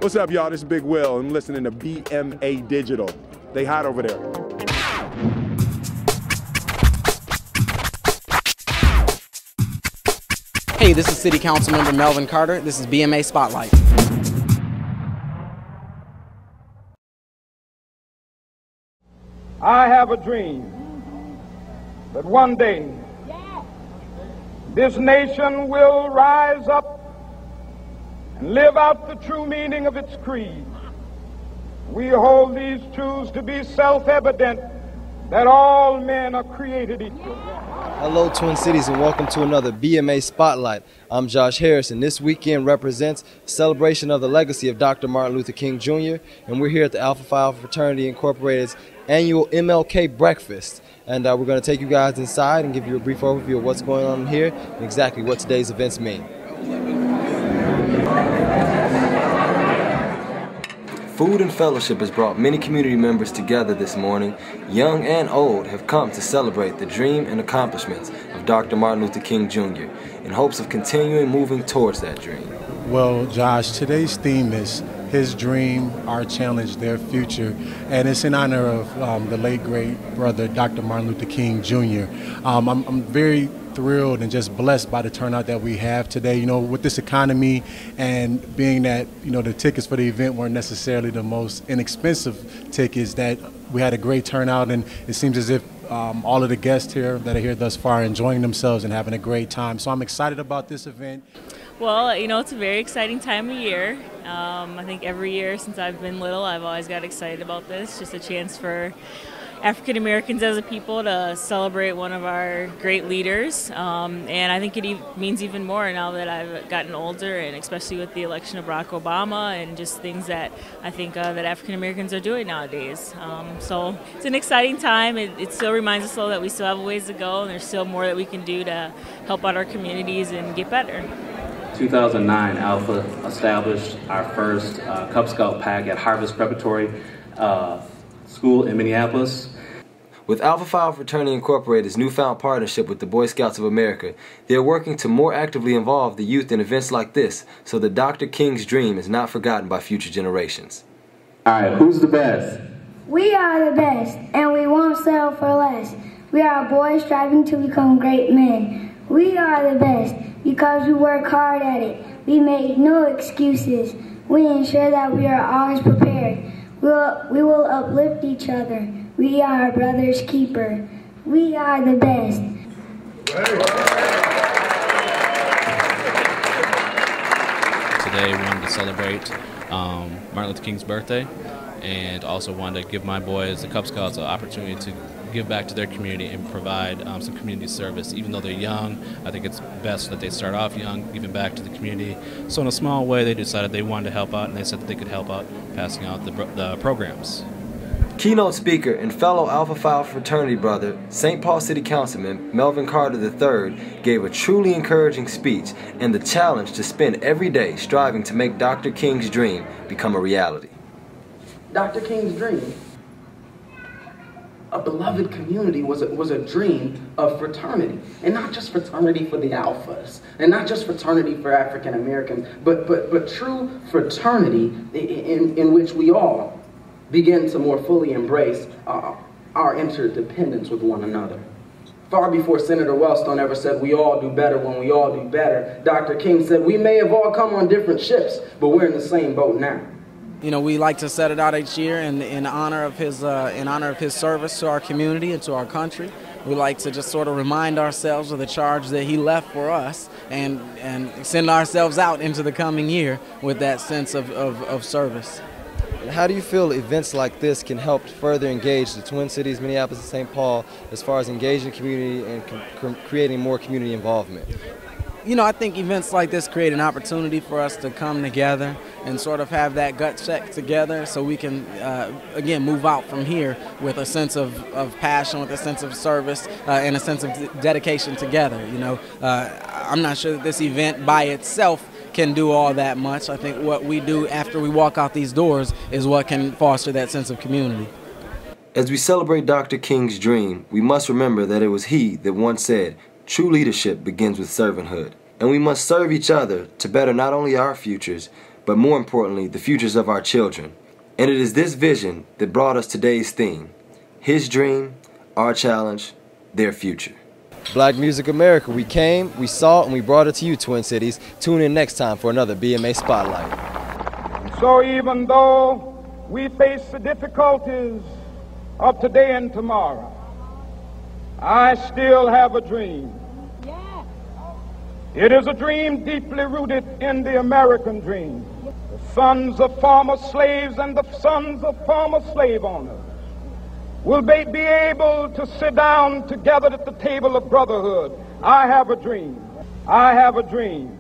What's up, y'all? This is Big Will. I'm listening to BMA Digital. They hot over there. Hey, this is City Council Member Melvin Carter. This is BMA Spotlight. I have a dream that one day this nation will rise up and live out the true meaning of its creed. We hold these truths to be self-evident, that all men are created equal. Hello, Twin Cities, and welcome to another BMA Spotlight. I'm Josh Harris, and this weekend represents celebration of the legacy of Dr. Martin Luther King Jr., and we're here at the Alpha Phi Alpha Fraternity Incorporated's annual MLK breakfast. And we're going to take you guys inside and give you a brief overview of what's going on here and exactly what today's events mean. Food and fellowship has brought many community members together this morning. Young and old have come to celebrate the dream and accomplishments of Dr. Martin Luther King Jr. in hopes of continuing moving towards that dream. Well, Josh, today's theme is his dream, our challenge, their future, and it's in honor of the late great brother Dr. Martin Luther King Jr. I'm very thrilled and just blessed by the turnout that we have today. You know, with this economy and being that, you know, the tickets for the event weren't necessarily the most inexpensive tickets, that we had a great turnout, and it seems as if all of the guests here that are here thus far are enjoying themselves and having a great time. So I'm excited about this event. Well, you know, it's a very exciting time of year. I think every year since I've been little, I've always got excited about this. Just a chance for African Americans as a people to celebrate one of our great leaders. And I think it means even more now that I've gotten older, and especially with the election of Barack Obama and just things that I think that African Americans are doing nowadays. So it's an exciting time. It still reminds us, though, that we still have a ways to go, and there's still more that we can do to help out our communities and get better. 2009, Alpha established our first Cub Scout pack at Harvest Preparatory School in Minneapolis. With Alpha Phi Alpha Fraternity Incorporated's newfound partnership with the Boy Scouts of America, they are working to more actively involve the youth in events like this so that Dr. King's dream is not forgotten by future generations. All right, who's the best? We are the best, and we won't settle for less. We are boys striving to become great men. We are the best because we work hard at it. We make no excuses. We ensure that we are always prepared. We will uplift each other. We are our brother's keeper. We are the best. Today we wanted to celebrate Martin Luther King's birthday, and also wanted to give my boys, the Cub Scouts, an opportunity to give back to their community and provide some community service. Even though they're young, I think it's best that they start off young, giving back to the community. So in a small way, they decided they wanted to help out, and they said that they could help out passing out the programs. Keynote speaker and fellow Alpha Phi Alpha fraternity brother, St. Paul City Councilman Melvin Carter III gave a truly encouraging speech and the challenge to spend every day striving to make Dr. King's dream become a reality. Dr. King's dream, a beloved community, was a dream of fraternity. And not just fraternity for the Alphas, and not just fraternity for African Americans, but true fraternity in which we all begin to more fully embrace our interdependence with one another. Far before Senator Wellstone ever said we all do better when we all do better, Dr. King said we may have all come on different ships, but we're in the same boat now. You know, we like to set it out each year in honor of his service to our community and to our country. We like to just sort of remind ourselves of the charge that he left for us, and send ourselves out into the coming year with that sense of service. How do you feel events like this can help further engage the Twin Cities, Minneapolis, and St. Paul as far as engaging the community and creating more community involvement? You know, I think events like this create an opportunity for us to come together and sort of have that gut check together, so we can, again, move out from here with a sense of passion, with a sense of service, and a sense of dedication together. You know, I'm not sure that this event by itself can do all that much. I think what we do after we walk out these doors is what can foster that sense of community. As we celebrate Dr. King's dream, we must remember that it was he that once said, "True leadership begins with servanthood," and we must serve each other to better not only our futures, but more importantly, the futures of our children. And it is this vision that brought us today's theme: his dream, our challenge, their future. Black Music America, we came, we saw, and we brought it to you, Twin Cities. Tune in next time for another BMA Spotlight. So even though we face the difficulties of today and tomorrow, I still have a dream. It is a dream deeply rooted in the American dream. The sons of former slaves and the sons of former slave owners will be able to sit down together at the table of brotherhood. I have a dream. I have a dream.